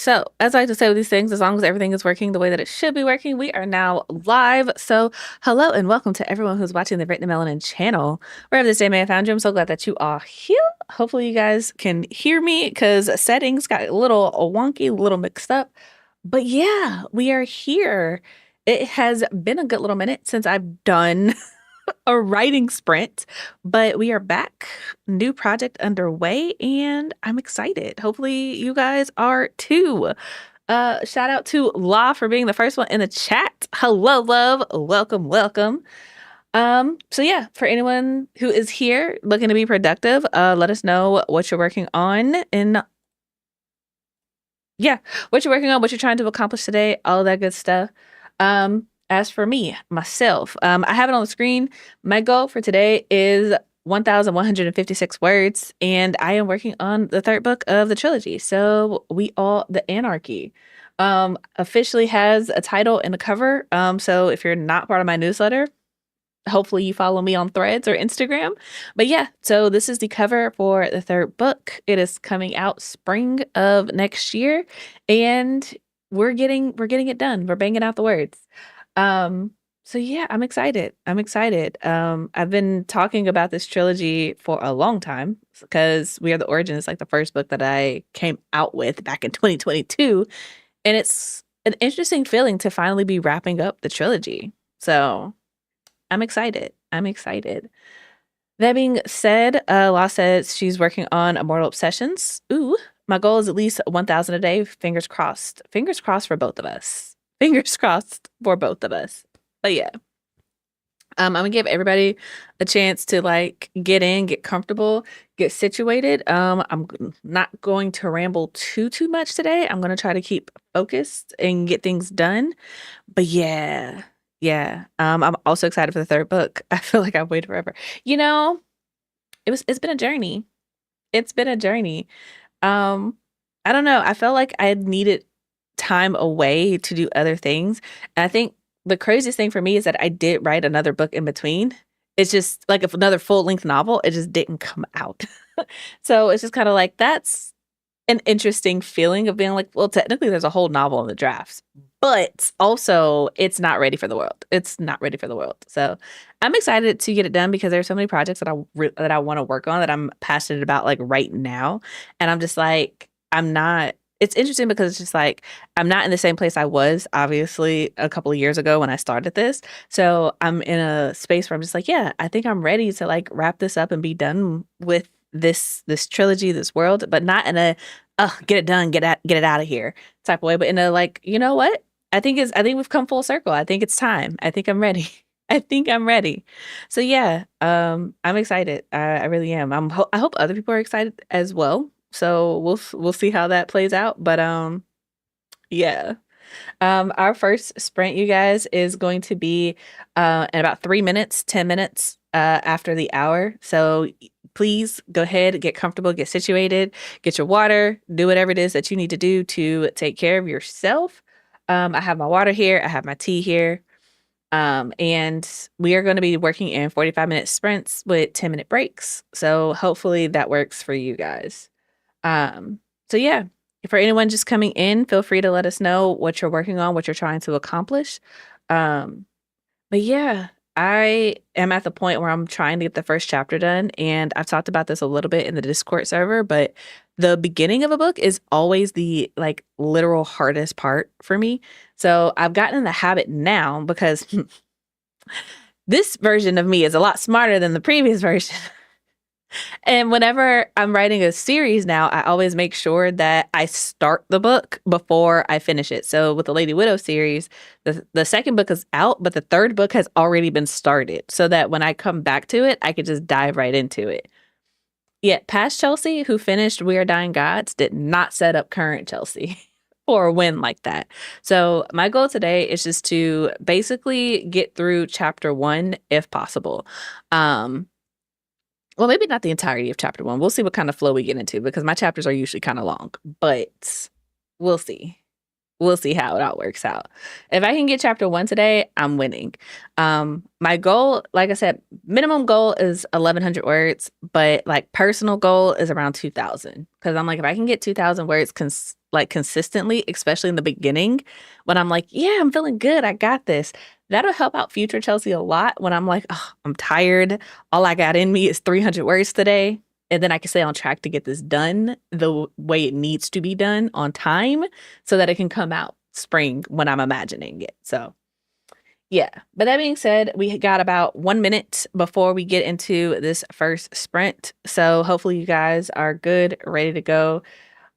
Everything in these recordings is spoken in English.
So, as I like to say with these things, as long as everything is working the way that it should be working, we are now live. So, hello and welcome to everyone who's watching the Written Melanin channel. Wherever this day may have found you, I'm so glad that you are here. Hopefully, you guys can hear me because settings got a little wonky, a little mixed up. But yeah, we are here. It has been a good little minute since I've done a writing sprint, but we are back. New project underway, and I'm excited. Hopefully, you guys are too. Shout out to La for being the first one in the chat. Hello, love. Welcome, welcome. So yeah, for anyone who is here looking to be productive, let us know what you're working on and yeah, what you're working on, what you're trying to accomplish today, all of that good stuff. As for me, myself, I have it on the screen. My goal for today is 1,156 words, and I am working on the third book of the trilogy. So we all the Anarchy. Officially has a title and a cover. So if you're not part of my newsletter, hopefully you follow me on Threads or Instagram. But yeah, so this is the cover for the third book. It is coming out spring of next year, and we're getting it done. We're banging out the words. Um, so yeah, I'm excited. I'm excited. I've been talking about this trilogy for a long time because We Are the Origin is like the first book that I came out with back in 2022, and it's an interesting feeling to finally be wrapping up the trilogy. So I'm excited. I'm excited. That being said, Law says she's working on Immortal Obsessions. Ooh, my goal is at least 1,000 a day. Fingers crossed. Fingers crossed for both of us. Fingers crossed for both of us. But yeah, I'm gonna give everybody a chance to like get in, get comfortable, get situated. Not going to ramble too much today. I'm gonna try to keep focused and get things done. But yeah, yeah. I'm also excited for the third book. I feel like I've waited forever. You know, it's been a journey. It's been a journey. Um, I don't know. I felt like I needed time away to do other things. And I think the craziest thing for me is that I did write another book in between. It's just like if another full length novel, it just didn't come out. So it's just kind of like that's an interesting feeling of being like, well, technically there's a whole novel in the drafts, but also it's not ready for the world. It's not ready for the world. So I'm excited to get it done because there's so many projects that I want to work on that I'm passionate about like right now, and I'm just like I'm not. It's interesting because it's just like I'm not in the same place I was obviously a couple of years ago when I started this. So I'm in a space where I'm just like, yeah, I think I'm ready to like wrap this up and be done with this trilogy, this world, but not in a get it done, get it out of here type of way, but in a like, you know what? I think we've come full circle. I think it's time. I think I'm ready. I think I'm ready. So yeah, I'm excited. I really am. I hope other people are excited as well. So we'll see how that plays out. But yeah. Our first sprint, you guys, is going to be in about 3 minutes, 10 minutes after the hour. So please go ahead, get comfortable, get situated, get your water, do whatever it is that you need to do to take care of yourself. I have my water here, I have my tea here. And we are going to be working in 45-minute sprints with 10-minute breaks. So hopefully that works for you guys. So yeah, for anyone just coming in, feel free to let us know what you're working on, what you're trying to accomplish. Um, but yeah, I am at the point where I'm trying to get the first chapter done, and I've talked about this a little bit in the Discord server, but the beginning of a book is always the like literal hardest part for me. So I've gotten in the habit now because this version of me is a lot smarter than the previous version. And whenever I'm writing a series now, I always make sure that I start the book before I finish it. So with the Lady Widow series, the second book is out, but the third book has already been started so that when I come back to it, I could just dive right into it. Yet past Chelsea, who finished We Are Dying Gods, did not set up current Chelsea for a win like that. So my goal today is just to basically get through chapter 1 if possible. Well, maybe not the entirety of chapter 1. We'll see what kind of flow we get into because my chapters are usually kind of long, but we'll see. we'll see how it all works out. If I can get chapter 1 today, I'm winning. My goal, like I said, minimum goal is 1100 words, but like personal goal is around 2000 because I'm like if I can get 2000 words like consistently, especially in the beginning, when I'm like, yeah, I'm feeling good, I got this. That'll help out future Chelsea a lot when I'm like, oh, I'm tired. All I got in me is 300 words today. And then I can stay on track to get this done the way it needs to be done on time so that it can come out spring when I'm imagining it. So, yeah. But that being said, we got about 1 minute before we get into this first sprint. So, hopefully, you guys are good, ready to go.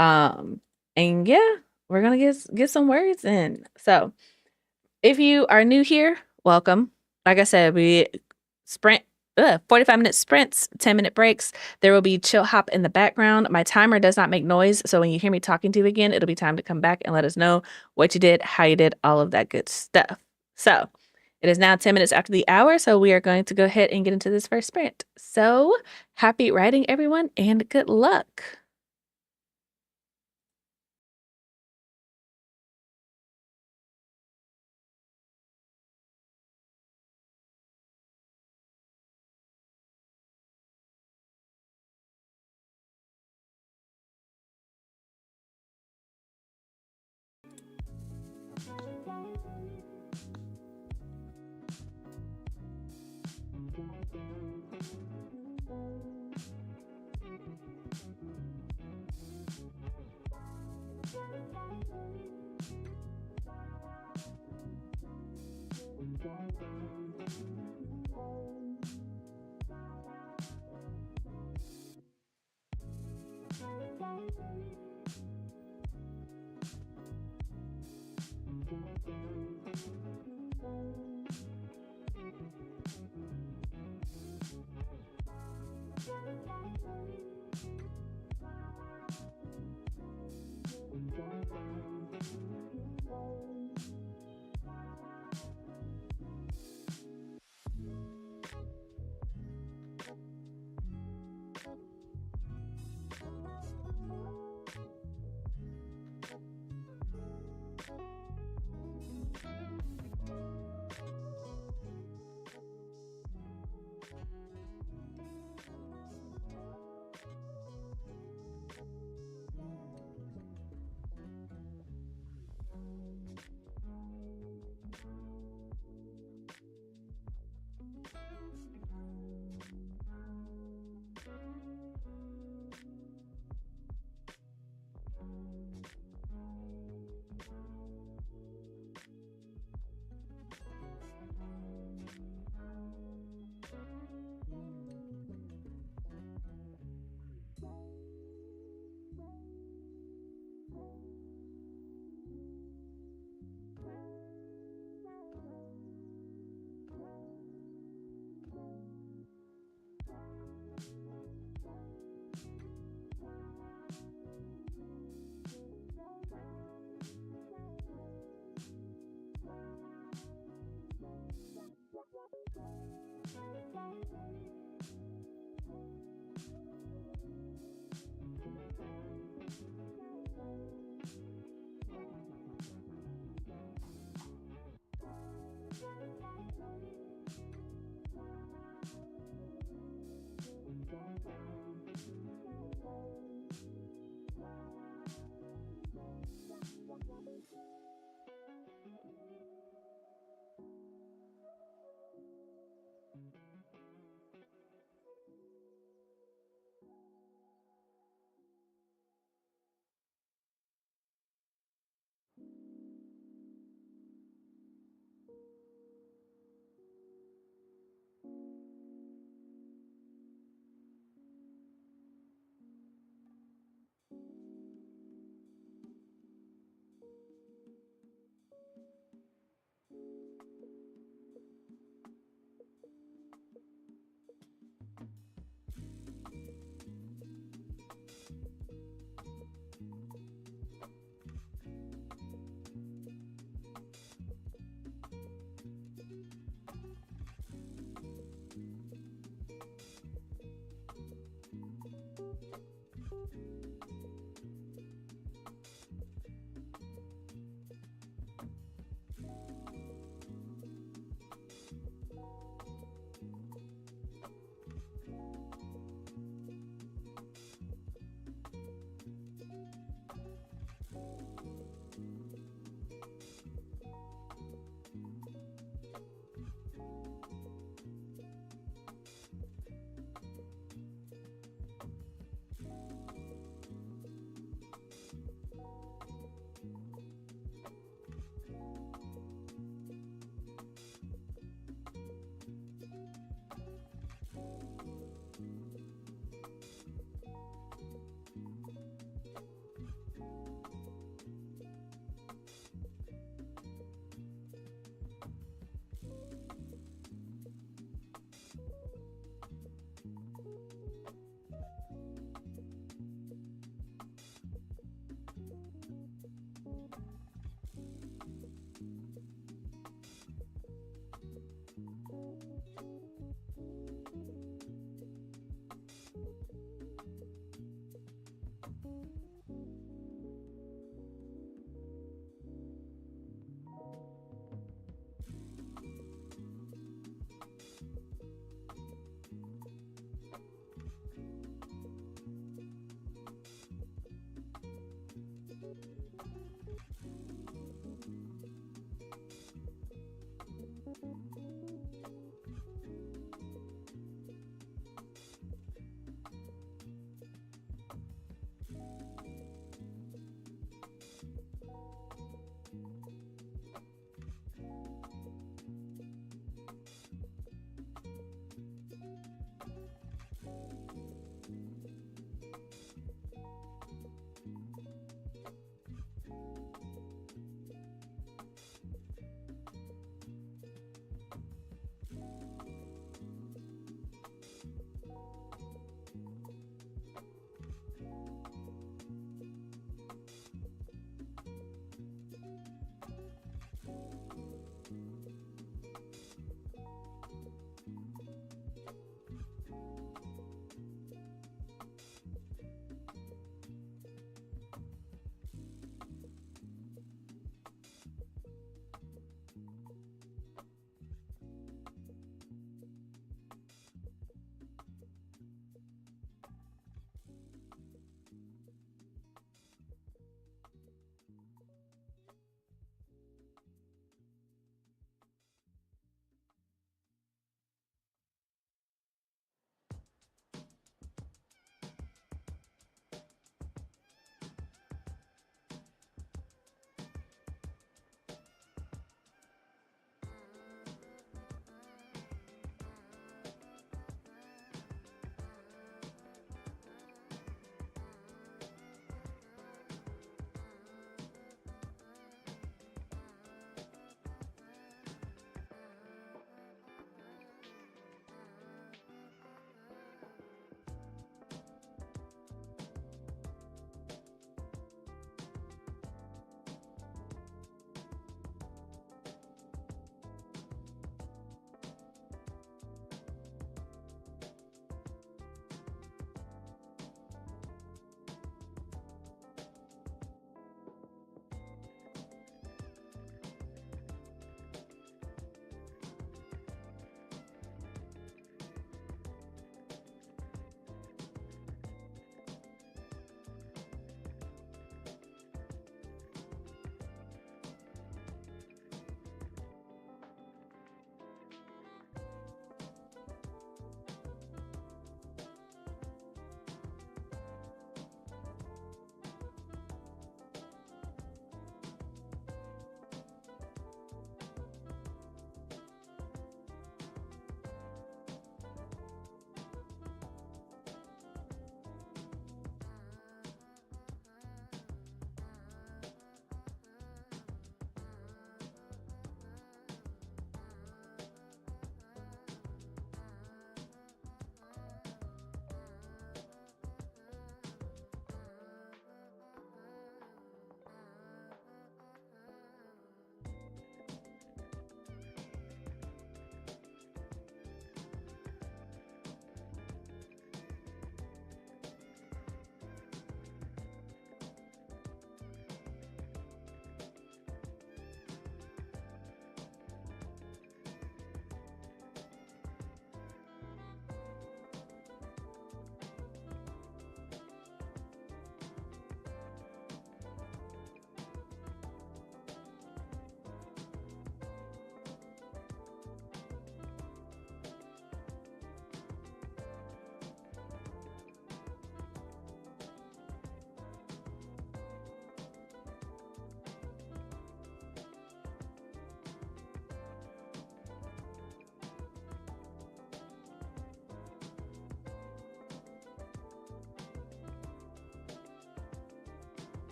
And yeah, we're going to get some words in. So, if you are new here, welcome. Like I said, we sprint 45-minute sprints, 10-minute breaks. There will be chill hop in the background. My timer does not make noise, so when you hear me talking to you again, it'll be time to come back and let us know what you did, how you did, all of that good stuff. So it is now 10 minutes after the hour, so we are going to go ahead and get into this first sprint. So happy writing, everyone, and good luck.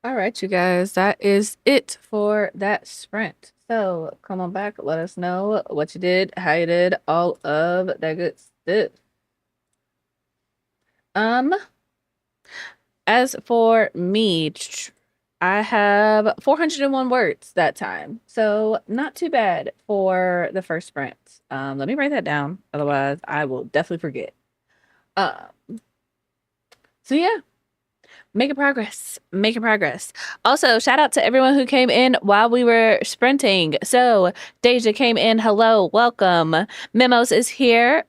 All right, you guys, that is it for that sprint. So come on back, let us know what you did, how you did, all of that good stuff. Um, as for me, I have 401 words that time. So not too bad for the first sprint. Let me write that down. Otherwise, I will definitely forget. So yeah, making progress, making progress. Also, shout out to everyone who came in while we were sprinting. So Deja came in. Hello, welcome. Memos is here.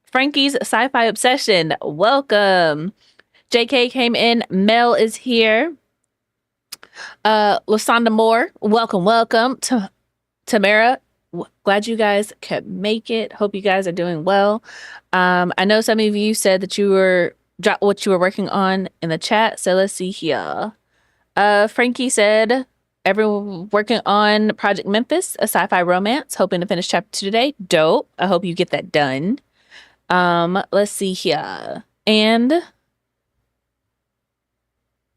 Frankie's sci-fi obsession. Welcome. JK came in. Mel is here. Lasonda Moore, welcome, welcome. Tamara, glad you guys could make it. Hope you guys are doing well. I know some of you said that you were what you were working on in the chat, so let's see here. Frankie said everyone working on Project Memphis, a sci-fi romance, hoping to finish chapter 2 today. Dope. I hope you get that done. Let's see here. And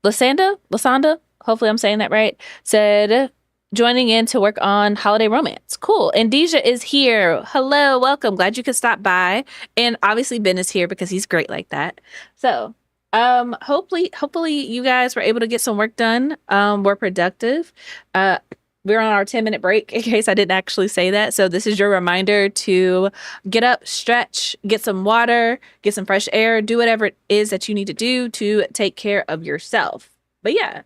Lasanda, hopefully I'm saying that right, said joining in to work on holiday romance. Cool. And Deja is here. Hello, welcome. Glad you could stop by. And obviously Ben is here because he's great like that. So hopefully you guys were able to get some work done. We're productive. We're on our 10-minute break in case I didn't actually say that. So this is your reminder to get up, stretch, get some water, get some fresh air, do whatever it is that you need to do to take care of yourself. But yeah,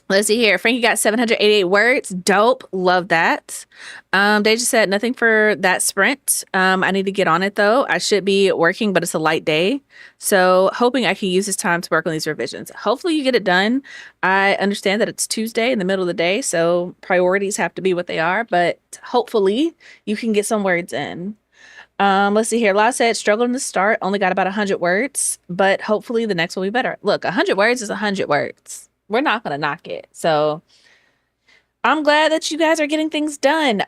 let's see here. Frankie got 788 words. Dope. Love that. Deja said nothing for that sprint. I need to get on it though. I should be working, but it's a light day. So hoping I can use this time to work on these revisions. Hopefully you get it done. I understand that it's Tuesday in the middle of the day, so priorities have to be what they are, but hopefully you can get some words in. Let's see here. La said struggled in the start, only got about 100 words, but hopefully the next will be better. Look, 100 words is 100 words. We're not gonna knock it. So I'm glad that you guys are getting things done.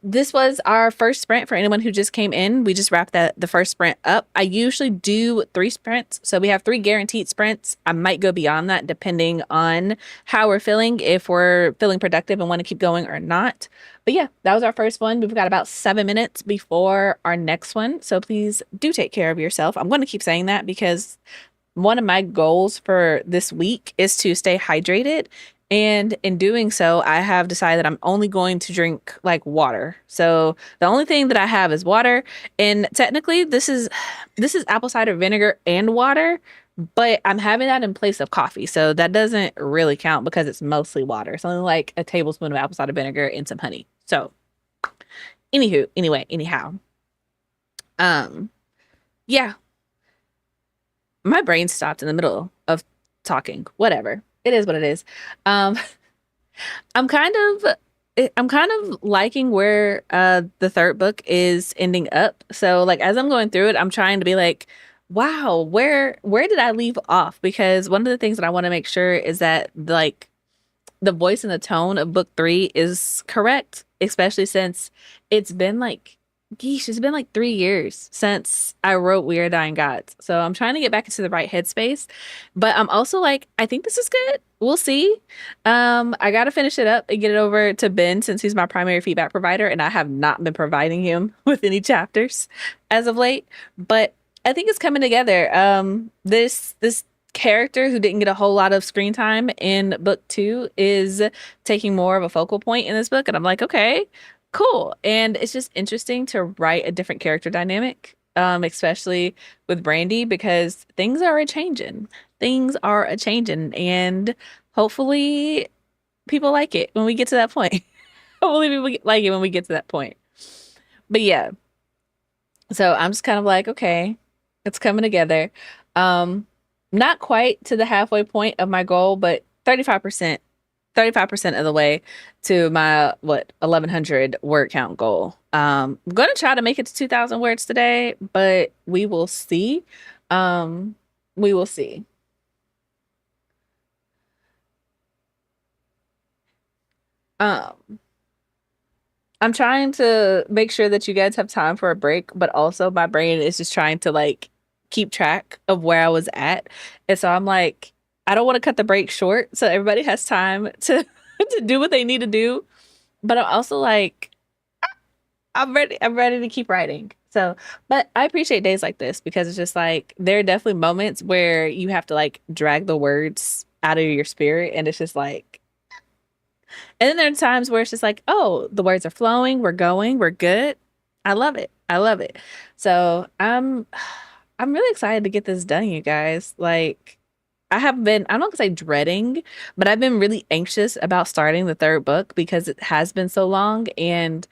This was our first sprint for anyone who just came in. We just wrapped the first sprint up. I usually do 3 sprints. So we have 3 guaranteed sprints. I might go beyond that depending on how we're feeling, if we're feeling productive and want to keep going or not. But yeah, that was our first one. We've got about 7 minutes before our next one. So please do take care of yourself. I'm going to keep saying that because one of my goals for this week is to stay hydrated. And in doing so, I have decided that I'm only going to drink like water. So the only thing that I have is water. And technically this is apple cider vinegar and water, but I'm having that in place of coffee. So that doesn't really count because it's mostly water. It's only like a tablespoon of apple cider vinegar and some honey. So anyhow. Yeah. My brain stopped in the middle of talking. Whatever. It is what it is. I'm kind of liking where the third book is ending up. So like as I'm going through it, I'm trying to be like, wow, where did I leave off? Because one of the things that I want to make sure is that like the voice and the tone of book 3 is correct, especially since it's been like Geesh, it's been like 3 years since I wrote Weird Dying Gods. So I'm trying to get back into the right headspace. But I'm also like, I think this is good. We'll see. I gotta finish it up and get it over to Ben since he's my primary feedback provider, and I have not been providing him with any chapters as of late. But I think it's coming together. This character who didn't get a whole lot of screen time in book two is taking more of a focal point in this book, and I'm like, okay, cool. And it's just interesting to write a different character dynamic, especially with Brandy, because things are a changing. Things are a changing, and hopefully people like it when we get to that point. Hopefully people like it when we get to that point. But yeah, so I'm just kind of like, okay, it's coming together. Um, Not quite to the halfway point of my goal, but 35% of the way to my 1100 word count goal. I'm gonna try to make it to 2000 words today, but we will see. Um, we will see. Um, I'm trying to make sure that you guys have time for a break, but also my brain is just trying to like keep track of where I was at. And so I'm like, I don't want to cut the break short so everybody has time to to do what they need to do. But I'm also like, I'm ready to keep writing. So, but I appreciate days like this because it's just like there are definitely moments where you have to like drag the words out of your spirit and it's just like and then there are times where it's just like, oh, the words are flowing, we're going, we're good. I love it. I love it. So I'm really excited to get this done, you guys. Like I have been, I'm not gonna say dreading, but I've been really anxious about starting the third book because it has been so long. And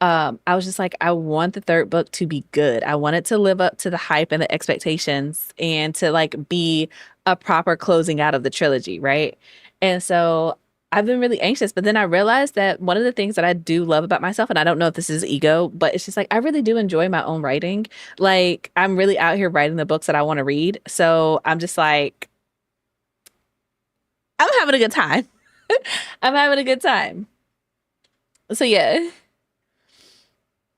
I was just like, I want the third book to be good. I want it to live up to the hype and the expectations and to like be a proper closing out of the trilogy, right? And so I've been really anxious, but then I realized that one of the things that I do love about myself, and I don't know if this is ego, but it's just like I really do enjoy my own writing. Like I'm really out here writing the books that I want to read. So I'm just like, I'm having a good time. I'm having a good time. So yeah.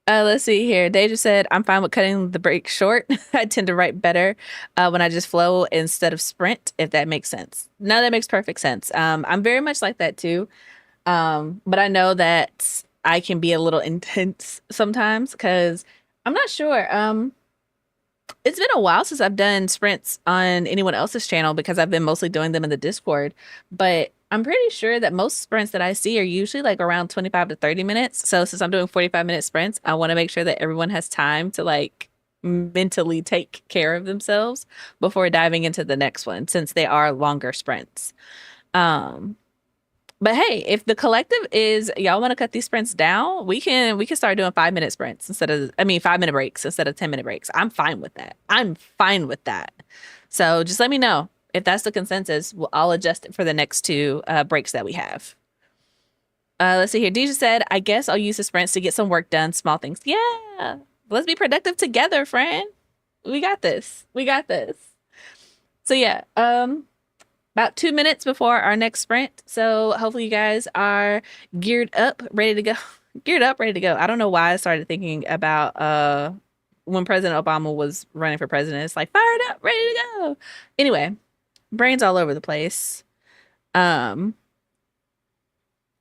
Let's see here. Deja said, I'm fine with cutting the break short. I tend to write better when I just flow instead of sprint, if that makes sense. No, that makes perfect sense. I'm very much like that too. But I know that I can be a little intense sometimes because I'm not sure. It's been a while since I've done sprints on anyone else's channel because I've been mostly doing them in the Discord. But I'm pretty sure that most sprints that I see are usually like around 25 to 30 minutes. So since I'm doing 45-minute sprints, I want to make sure that everyone has time to like mentally take care of themselves before diving into the next one since they are longer sprints. Um, but hey, if the collective is y'all want to cut these sprints down, we can start doing 5-minute sprints instead of 5-minute breaks instead of 10-minute breaks. I'm fine with that. I'm fine with that. So just let me know if that's the consensus. I'll adjust it for the next two breaks that we have. Let's see here. Deja said, I guess I'll use the sprints to get some work done. Small things. Yeah. Let's be productive together, friend. We got this. We got this. So yeah. About 2 minutes before our next sprint. So hopefully you guys are geared up, ready to go. Geared up, ready to go. I don't know why I started thinking about when President Obama was running for president. It's like fired up, ready to go. Anyway, brains all over the place. Um,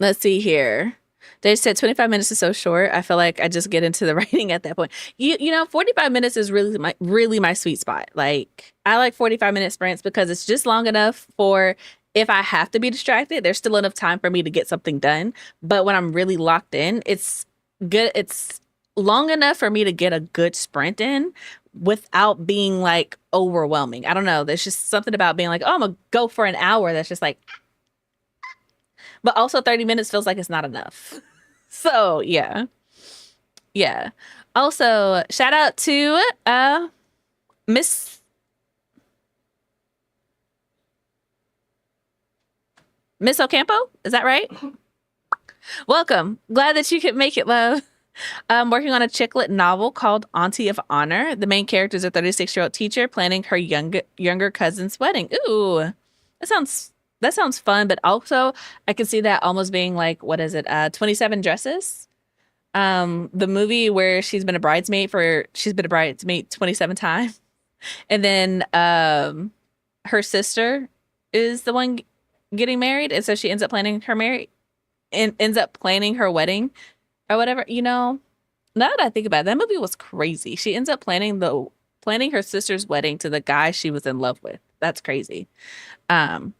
let's see here. They said 25 minutes is so short. I feel like I just get into the writing at that point. You know, 45 minutes is really my sweet spot. Like I like 45-minute sprints because it's just long enough for if I have to be distracted, there's still enough time for me to get something done. But when I'm really locked in, it's good. It's long enough for me to get a good sprint in without being like overwhelming. I don't know. There's just something about being like, oh, I'm gonna go for an hour. That's just like, but also 30 minutes feels like it's not enough. So yeah. Yeah. Also, shout out to Miss Miss Ocampo. Is that right? Welcome. Glad that you could make it, love. I'm working on a chicklet novel called Auntie of Honor. The main character is a 36-year-old teacher planning her younger cousin's wedding. Ooh, that sounds fun, but also I can see that almost being like, what is it? 27 dresses. The movie where she's been a bridesmaid 27 times. And then her sister is the one getting married, and so she ends up planning her marriage and ends up planning her wedding or whatever. Now that I think about it, that movie was crazy. She ends up planning her sister's wedding to the guy she was in love with. That's crazy. Um,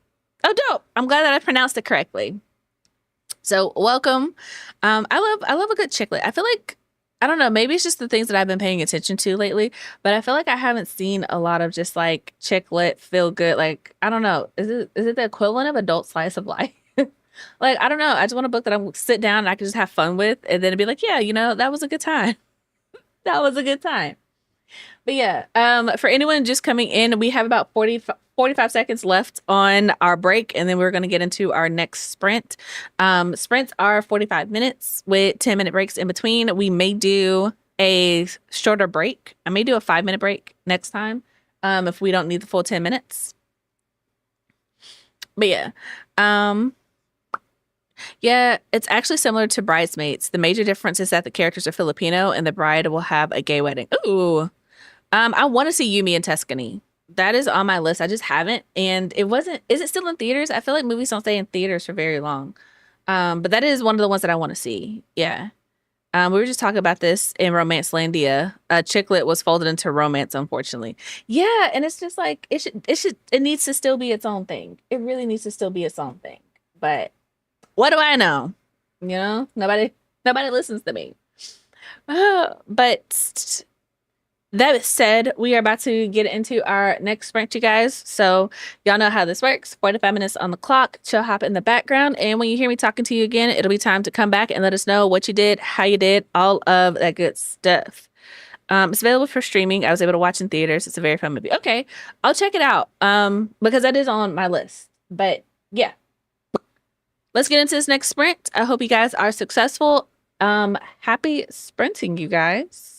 oh, dope! I'm glad that I pronounced it correctly. So welcome. I love a good chick lit. I feel like I don't know, maybe it's just the things that I've been paying attention to lately, but I feel like I haven't seen a lot of just like chick lit feel good. Like, I don't know. Is it the equivalent of adult slice of life? Like, I don't know. I just want a book that I'm sit down and I can just have fun with and then be like, yeah, that was a good time. That was a good time. But yeah, for anyone just coming in, we have about 45 seconds left on our break, and then we're going to get into our next sprint. Sprints are 45 minutes with 10-minute breaks in between. We may do a shorter break. I may do a 5-minute break next time if we don't need the full 10 minutes. But yeah. Yeah, it's actually similar to Bridesmaids. The major difference is that the characters are Filipino and the bride will have a gay wedding. Ooh. I want to see Yumi in Tuscany. That is on my list. I just haven't, and it wasn't. Is it still in theaters? I feel like movies don't stay in theaters for very long. But that is one of the ones that I want to see. Yeah. We were just talking about this in Romance Landia. Chicklet was folded into romance, unfortunately. Yeah, and it's just like it needs to still be its own thing. It really needs to still be its own thing. But what do I know? Nobody listens to me. But that said, we are about to get into our next sprint, you guys. So y'all know how this works. 45 minutes on the clock. Chill hop in the background. And when you hear me talking to you again, it'll be time to come back and let us know what you did, how you did, all of that good stuff. It's available for streaming. I was able to watch in theaters. It's a very fun movie. Okay, I'll check it out. Because that is on my list. But yeah, let's get into this next sprint. I hope you guys are successful. Happy sprinting, you guys.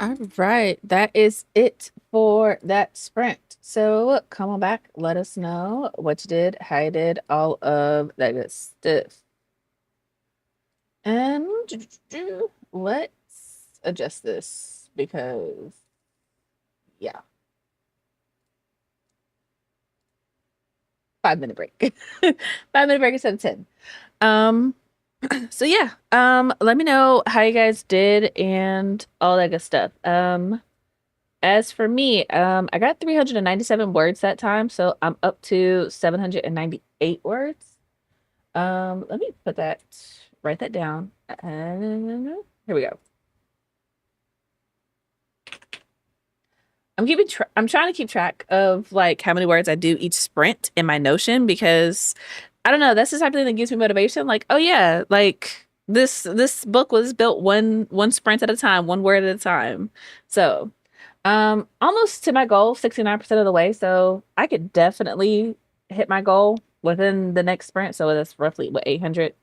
All right, that is it for that sprint. So come on back, let us know what you did, how you did, all of that good stuff. And let's adjust this because, yeah, 5 minute break. 5 minute break instead of 10. Um, so yeah, let me know how you guys did and all that good stuff. As for me, I got 397 words that time, so I'm up to 798 words. Let me write that down. Here we go. I'm trying to keep track of like how many words I do each sprint in my Notion because I don't know, that's the type of thing that gives me motivation. Like, oh yeah, like this book was built one sprint at a time, one word at a time. So almost to my goal, 69% of the way. So I could definitely hit my goal within the next sprint. So that's roughly what 800,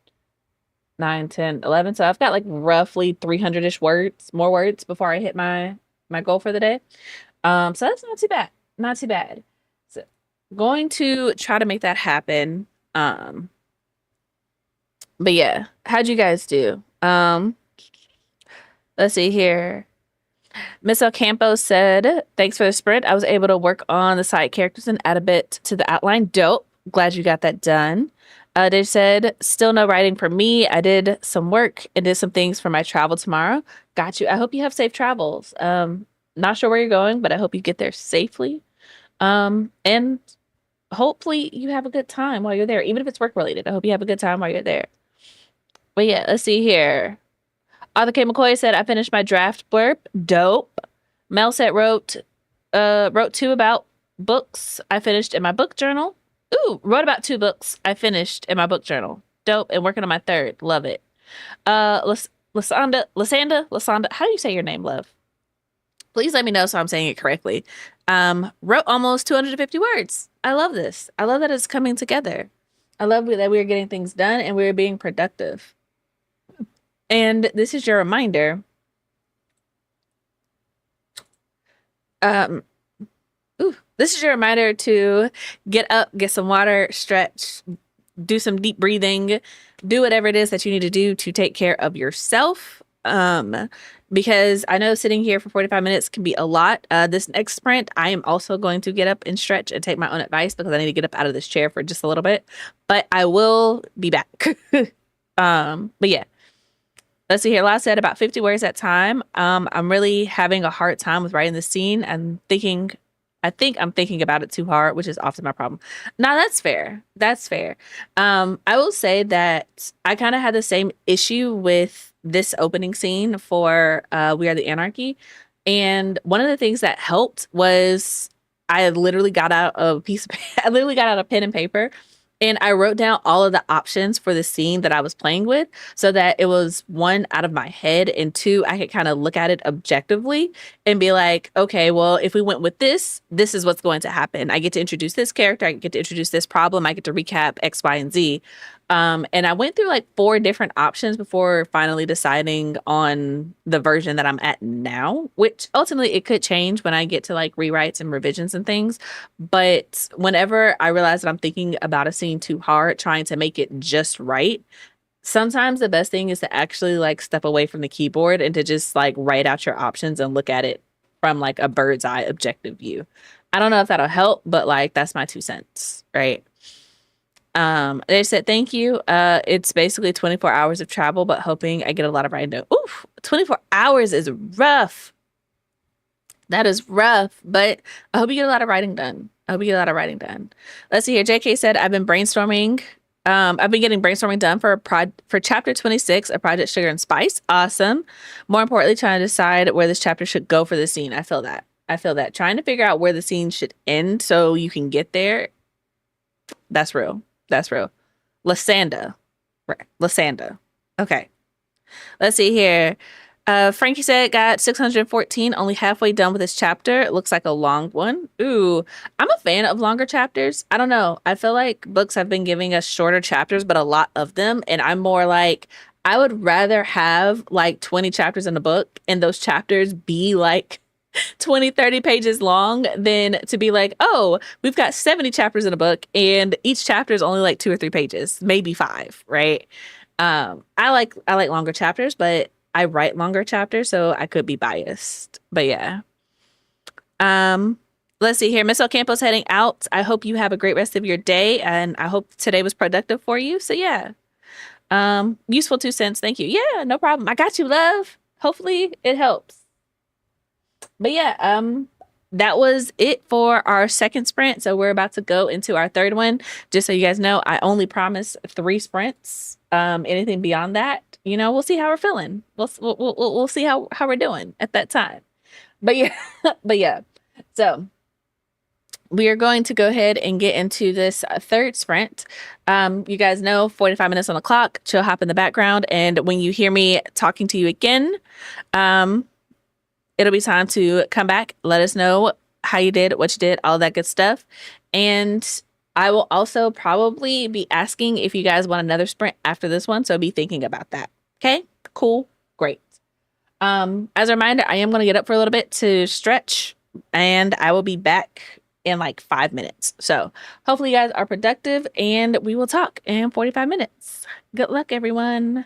9, 10, 11. So I've got like roughly 300-ish words, more words before I hit my goal for the day. So that's not too bad. Not too bad. So going to try to make that happen. But yeah, how'd you guys do? Let's see here. Miss Ocampo said, thanks for the sprint. I was able to work on the side characters and add a bit to the outline. Dope. Glad you got that done. They said, still no writing for me. I did some work and did some things for my travel tomorrow. Got you. I hope you have safe travels. Not sure where you're going, but I hope you get there safely. And hopefully you have a good time while you're there, even if it's work related. I hope you have a good time while you're there. But yeah, let's see here. Arthur K. McCoy said, I finished my draft blurb. Dope. Mel said wrote two about books I finished in my book journal. Ooh, wrote about 2 books I finished in my book journal. Dope. And working on my third. Love it. Lasanda, how do you say your name, love? Please let me know so I'm saying it correctly. Wrote almost 250 words. I love this. I love that it's coming together. I love that we're getting things done and we're being productive. And this is your reminder. This is your reminder to get up, get some water, stretch, do some deep breathing, do whatever it is that you need to do to take care of yourself. Because I know sitting here for 45 minutes can be a lot. This next sprint, I am also going to get up and stretch and take my own advice because I need to get up out of this chair for just a little bit. But I will be back. But yeah. Let's see here. Last said about 50 words at time. I'm really having a hard time with writing the scene. I think I'm thinking about it too hard, which is often my problem. No, that's fair. That's fair. I will say that I kind of had the same issue with this opening scene for We Are the Anarchy. And one of the things that helped was I literally got out a I literally got out a pen and paper and I wrote down all of the options for the scene that I was playing with so that it was one out of my head and two, I could kind of look at it objectively and be like, okay, well, if we went with this is what's going to happen. I get to introduce this character. I get to introduce this problem. I get to recap X, Y, and Z. And I went through like 4 different options before finally deciding on the version that I'm at now, which ultimately it could change when I get to like rewrites and revisions and things. But whenever I realize that I'm thinking about a scene too hard, trying to make it just right, sometimes the best thing is to actually like step away from the keyboard and to just like write out your options and look at it from like a bird's eye objective view. I don't know if that'll help, but like that's my 2 cents, right? They said thank you. It's basically 24 hours of travel, but hoping I get a lot of writing done. Oof, 24 hours is rough. That is rough, but I hope you get a lot of writing done. I hope you get a lot of writing done. Let's see here. JK said I've been brainstorming. I've been getting brainstorming done for chapter 26 of Project Sugar and Spice. Awesome. More importantly, trying to decide where this chapter should go for the scene. I feel that. Trying to figure out where the scene should end so you can get there. That's real. That's real. Lasanda. Right. Lasanda. Okay. Let's see here. Frankie said got 614, only halfway done with this chapter. It looks like a long one. Ooh, I'm a fan of longer chapters. I don't know. I feel like books have been giving us shorter chapters, but a lot of them. And I'm more like, I would rather have like 20 chapters in a book and those chapters be like 20, 30 pages long than to be like, oh, we've got 70 chapters in a book and each chapter is only like 2 or 3 pages, maybe five, right? I like longer chapters, but I write longer chapters, so I could be biased. But yeah. Um, let's see here. Miss Ocampo's heading out. I hope you have a great rest of your day, and I hope today was productive for you. So yeah. Useful 2 cents. Thank you. Yeah, no problem. I got you, love. Hopefully it helps. But yeah, that was it for our second sprint. So we're about to go into our third one. Just so you guys know, I only promise 3 sprints. Anything beyond that, we'll see how we're feeling. We'll see how we're doing at that time. But yeah, but yeah. So we are going to go ahead and get into this third sprint. You guys know 45 minutes on the clock, chill hop in the background. And when you hear me talking to you again, it'll be time to come back. Let us know how you did, what you did, all that good stuff. And I will also probably be asking if you guys want another sprint after this one. So be thinking about that. Okay, cool, great. As a reminder, I am going to get up for a little bit to stretch and I will be back in like 5 minutes. So hopefully you guys are productive and we will talk in 45 minutes. Good luck, everyone.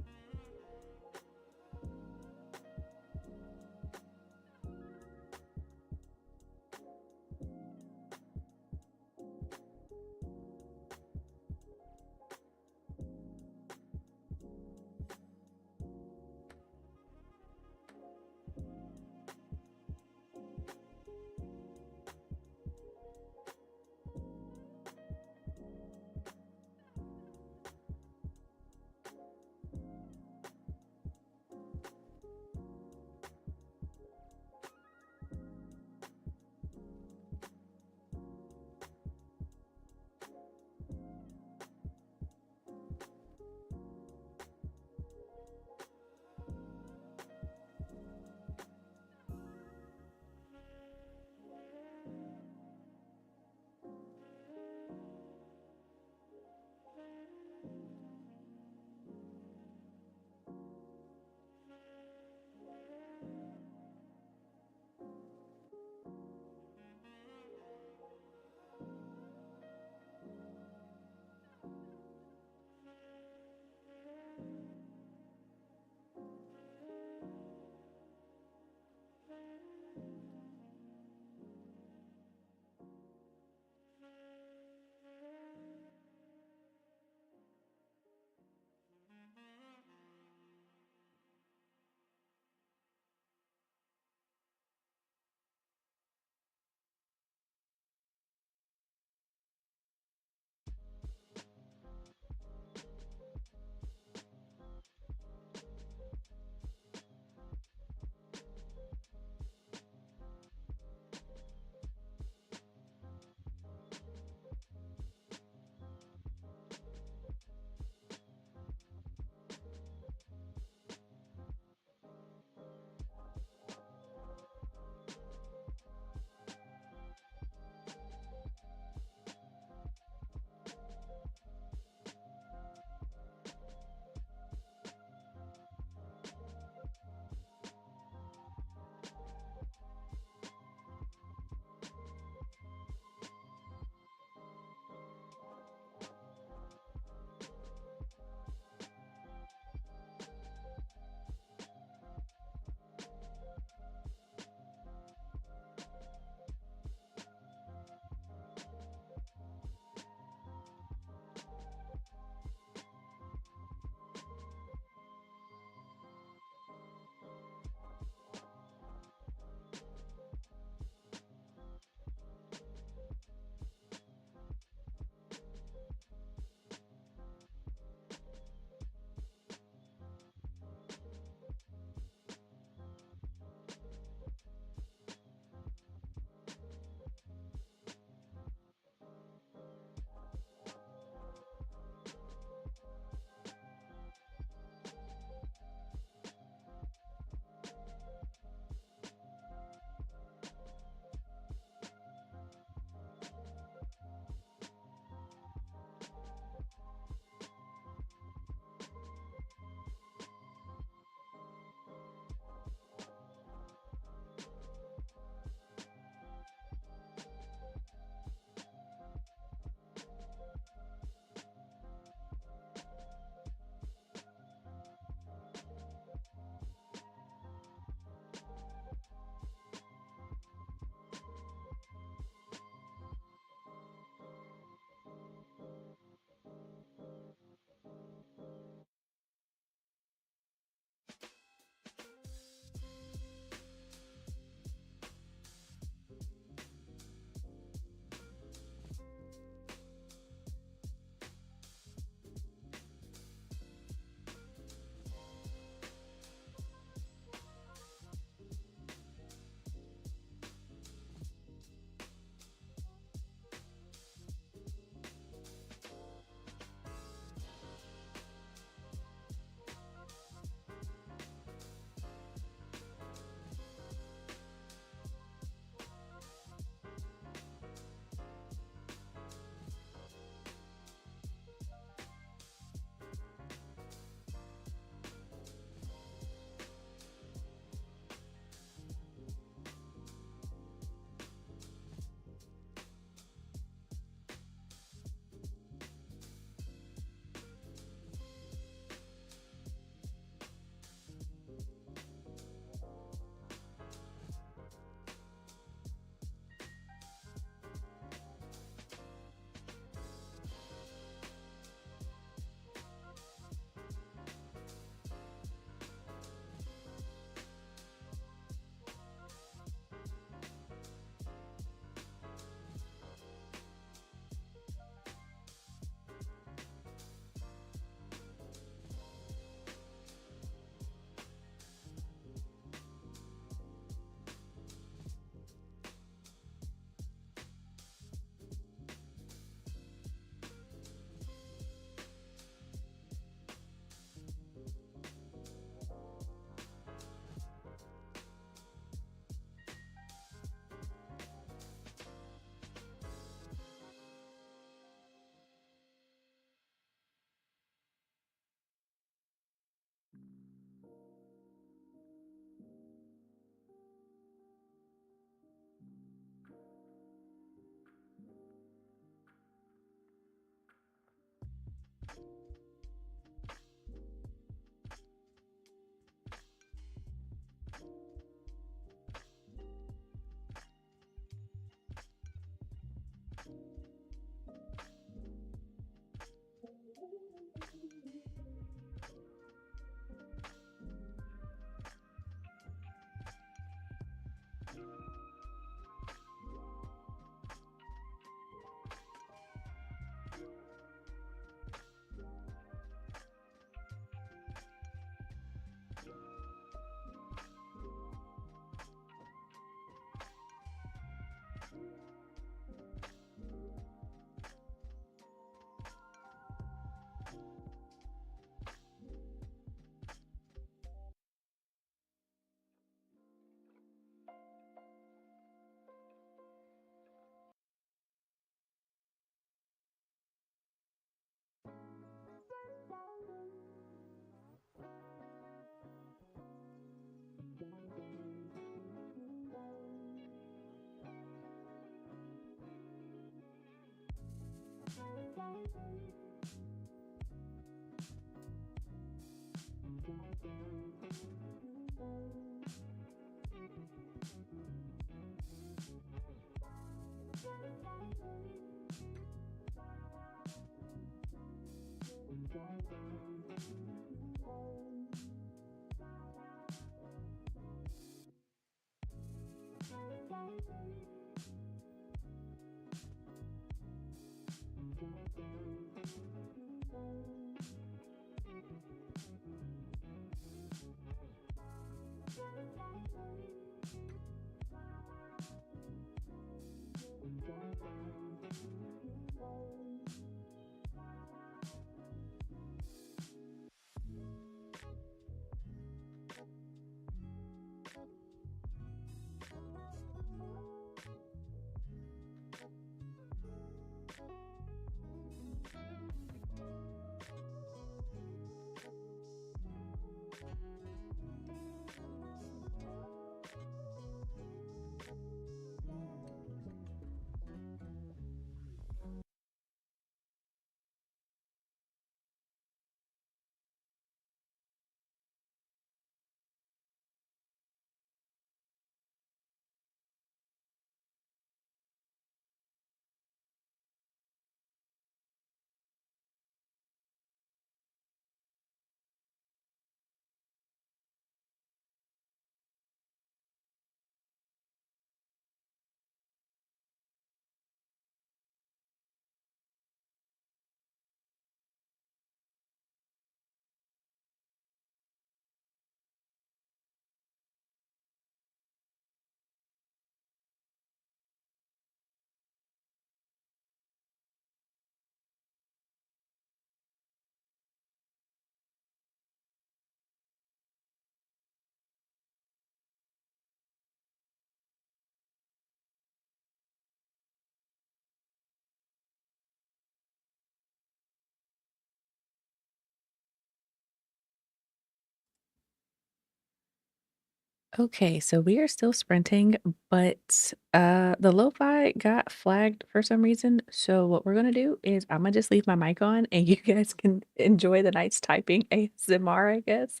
Okay, so we are still sprinting, but the lo-fi got flagged for some reason. So what we're gonna do is I'm gonna just leave my mic on and you guys can enjoy the nice typing ASMR, I guess.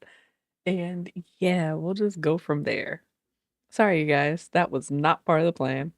And yeah, we'll just go from there. Sorry, you guys, that was not part of the plan.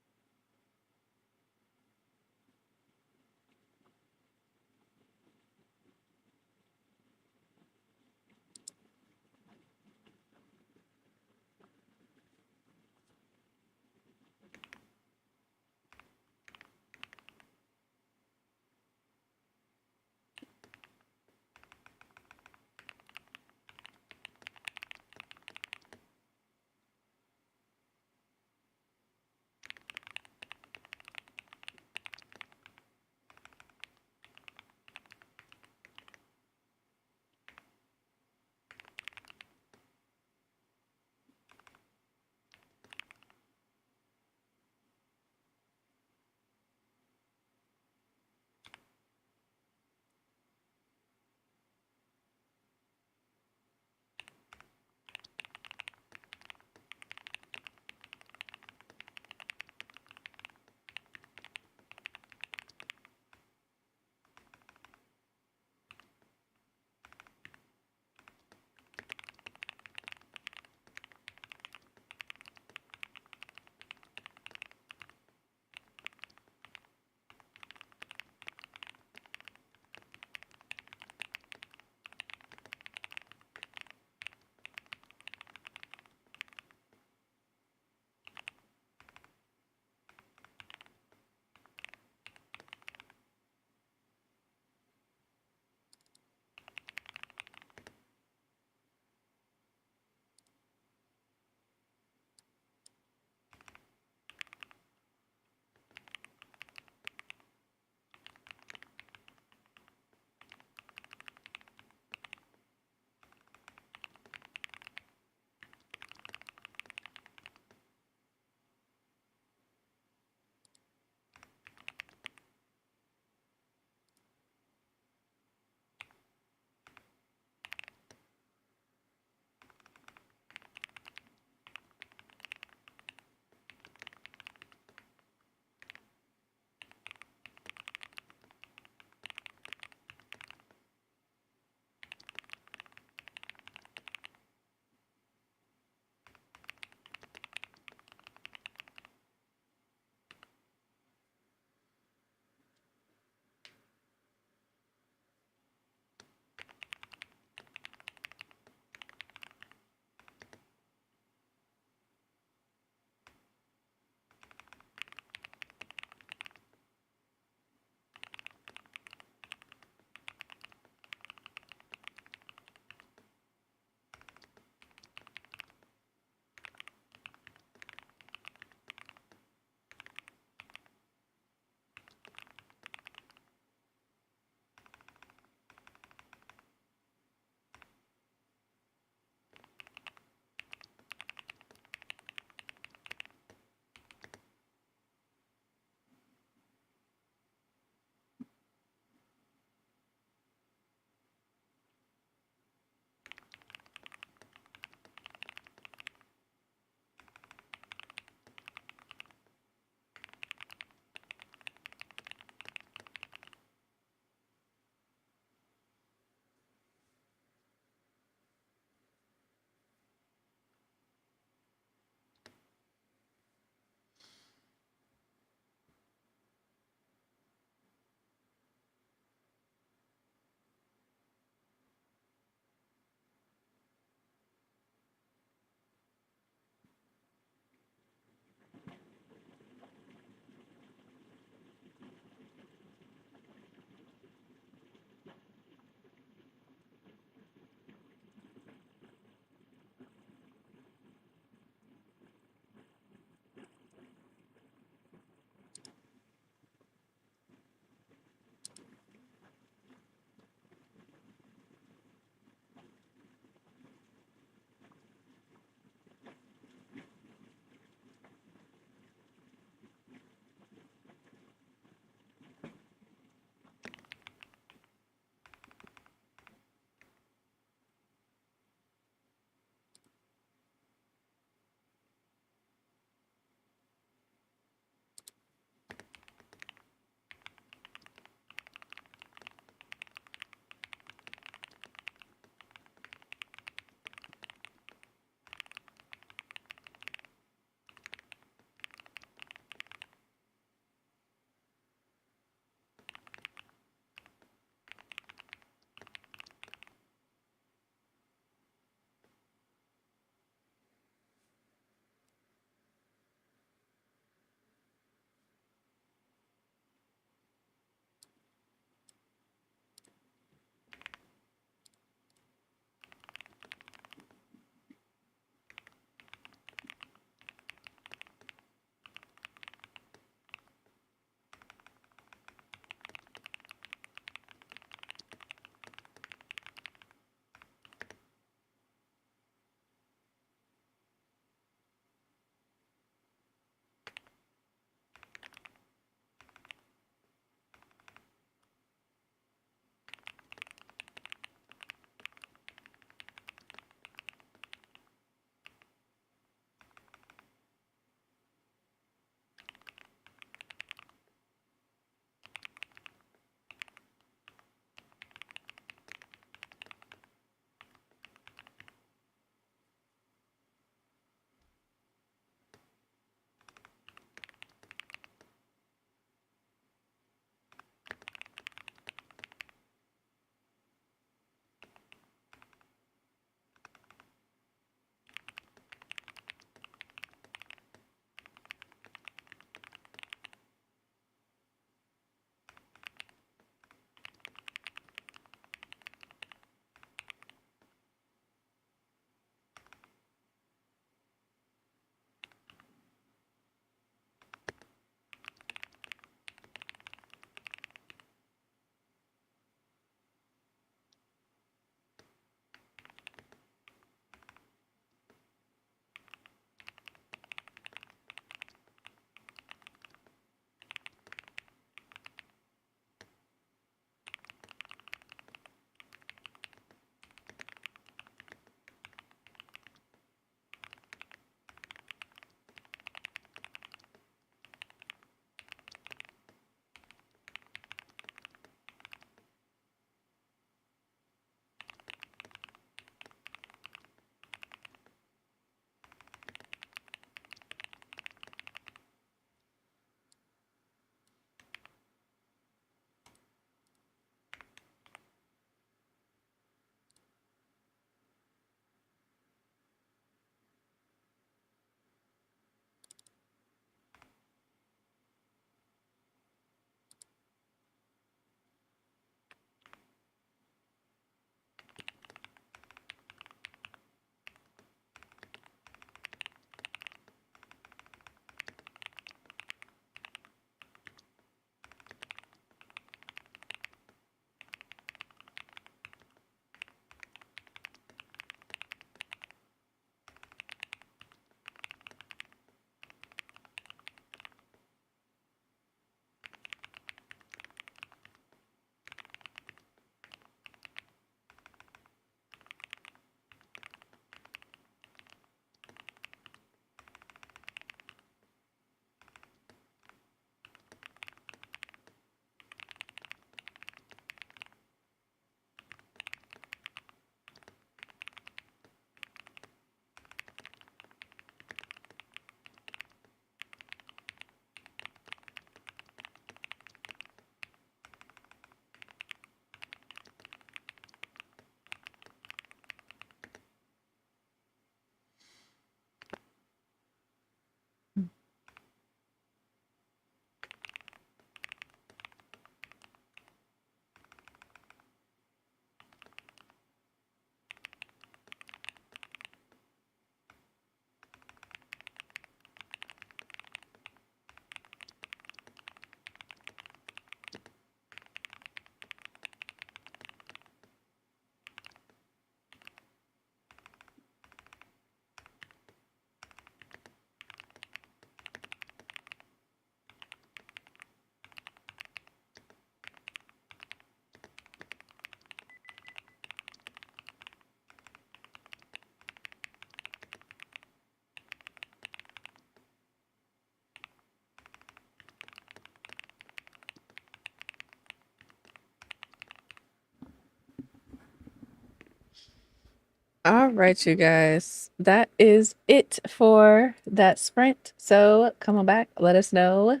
All right, you guys. That is it for that sprint. So come on back. Let us know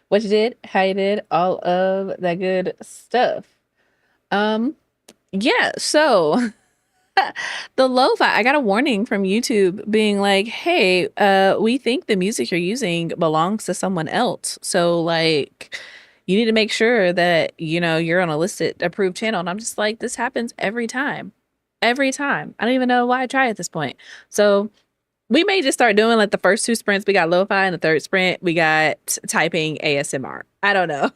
what you did, how you did, all of that good stuff. Um, yeah, so the lo-fi, I got a warning from YouTube being like, hey, we think the music you're using belongs to someone else. So like you need to make sure that, you're on a listed approved channel. And I'm just like, this happens every time. Every time. I don't even know why I try at this point. So we may just start doing like the first two sprints, we got lo-fi, and the third sprint, we got typing ASMR. I don't know.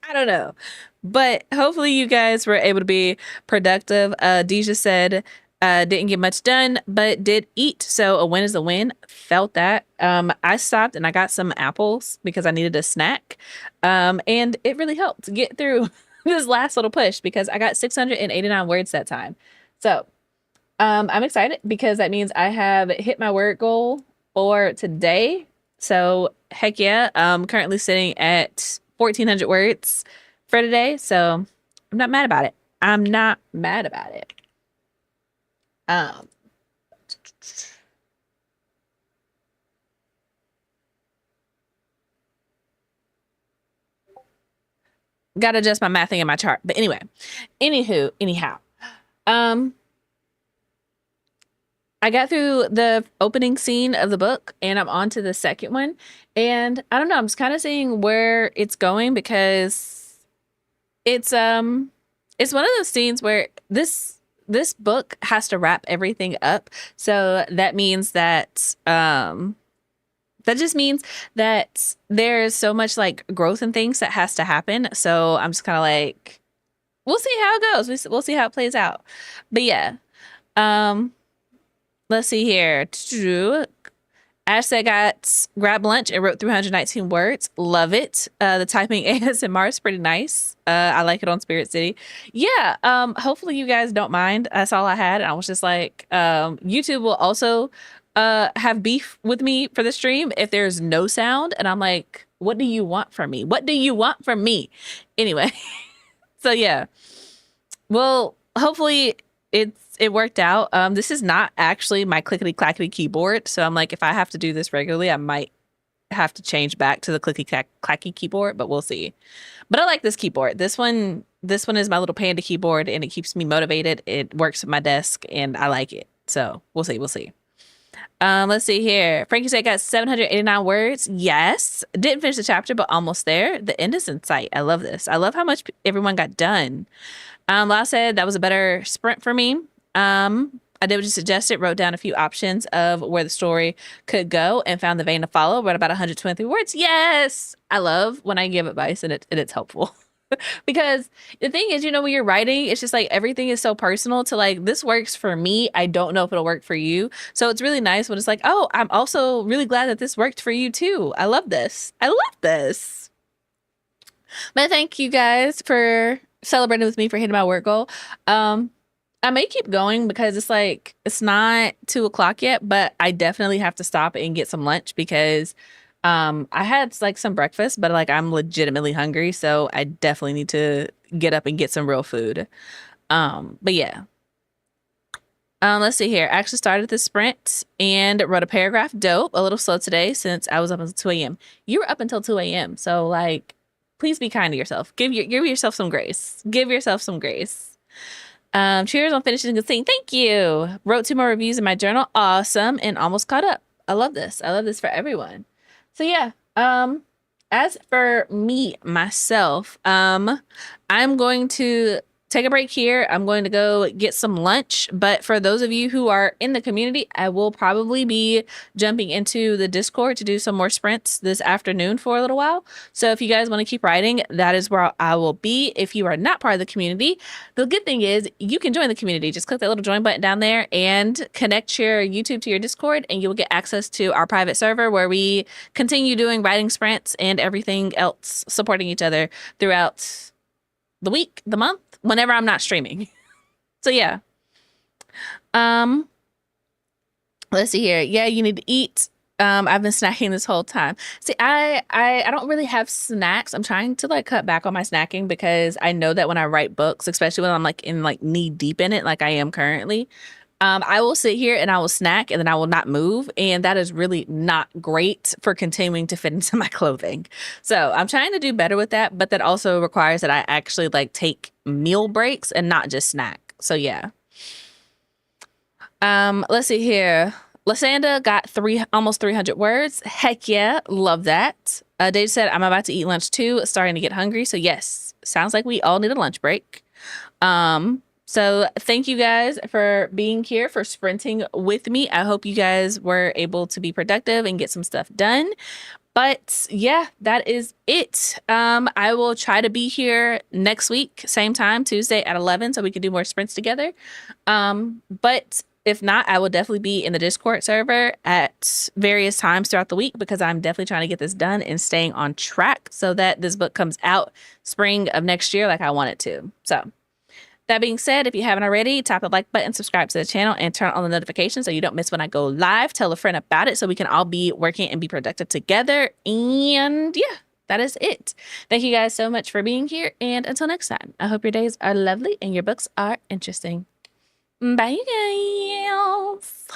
I don't know. But hopefully you guys were able to be productive. Deja said, didn't get much done, but did eat. So a win is a win. Felt that. I stopped and I got some apples because I needed a snack. And it really helped get through this last little push because I got 689 words that time. So I'm excited because that means I have hit my word goal for today. So heck yeah, I'm currently sitting at 1,400 words for today. So I'm not mad about it. I'm not mad about it. Um, Gotta adjust my mathing in my chart. But anyway, anyhow, um, I got through the opening scene of the book and I'm on to the second one. And I don't know, I'm just kind of seeing where it's going because it's one of those scenes where this book has to wrap everything up. So that means that just means that there's so much like growth and things that has to happen. So I'm just kind of like, we'll see how it goes. We'll see how it plays out. But yeah, um, let's see here. Ash said grabbed lunch and wrote 319 words. Love it. The typing ASMR is pretty nice. I like it on Spirit City. Yeah. Hopefully you guys don't mind. That's all I had. And I was just like, YouTube will also have beef with me for the stream if there's no sound. And I'm like, what do you want from me? What do you want from me? Anyway, so yeah. Well, hopefully it worked out. This is not actually my clickety clackety keyboard, so I'm like, if I have to do this regularly, I might have to change back to the clicky clacky keyboard, but we'll see. But I like this keyboard. This one is my little panda keyboard, and it keeps me motivated. It works at my desk, and I like it. So we'll see. We'll see. Let's see here. Frankie said got 789 words. Yes. Didn't finish the chapter, but almost there. The end is in sight. I love this. I love how much everyone got done. Last said that was a better sprint for me. I did what you suggested, wrote down a few options of where the story could go and found the vein to follow. Wrote about 123 words. Yes. I love when I give advice and it's helpful. Because the thing is, when you're writing, it's just like everything is so personal to like, this works for me. I don't know if it'll work for you. So it's really nice when it's like, oh, I'm also really glad that this worked for you too. I love this. I love this. But thank you guys for celebrating with me for hitting my work goal. I may keep going because it's like, it's not 2 o'clock yet, but I definitely have to stop and get some lunch because I had like some breakfast, but like I'm legitimately hungry, so I definitely need to get up and get some real food. But yeah. Let's see here. I actually started the sprint and wrote a paragraph. Dope. A little slow today since I was up until 2 a.m. You were up until 2 a.m. So like, please be kind to yourself. Give yourself some grace. Give yourself some grace. Cheers on finishing the scene. Thank you. Wrote 2 more reviews in my journal. Awesome. And almost caught up. I love this. I love this for everyone. So yeah, as for me, myself, I'm going to take a break here. I'm going to go get some lunch. But for those of you who are in the community, I will probably be jumping into the Discord to do some more sprints this afternoon for a little while. So if you guys want to keep writing, that is where I will be. If you are not part of the community, the good thing is you can join the community. Just click that little join button down there and connect your YouTube to your Discord, and you will get access to our private server where we continue doing writing sprints and everything else, supporting each other throughout the week, the month, whenever I'm not streaming. So yeah. Let's see here. Yeah, you need to eat. I've been snacking this whole time. See, I don't really have snacks. I'm trying to like cut back on my snacking because I know that when I write books, especially when I'm like in like knee deep in it, like I am currently, I will sit here and I will snack and then I will not move. And that is really not great for continuing to fit into my clothing. So I'm trying to do better with that. But that also requires that I actually like take meal breaks and not just snack. So yeah. Let's see here. Lysanda got almost 300 words. Heck yeah, love that. Dave said, I'm about to eat lunch too, starting to get hungry. So yes, sounds like we all need a lunch break. So thank you guys for being here, for sprinting with me. I hope you guys were able to be productive and get some stuff done. But yeah, that is it. I will try to be here next week, same time, Tuesday at 11, so we can do more sprints together. But if not, I will definitely be in the Discord server at various times throughout the week because I'm definitely trying to get this done and staying on track so that this book comes out spring of next year like I want it to. So that being said, if you haven't already, tap the like button, subscribe to the channel, and turn on the notifications so you don't miss when I go live. Tell a friend about it so we can all be working and be productive together. And yeah, that is it. Thank you guys so much for being here. And until next time, I hope your days are lovely and your books are interesting. Bye, you guys.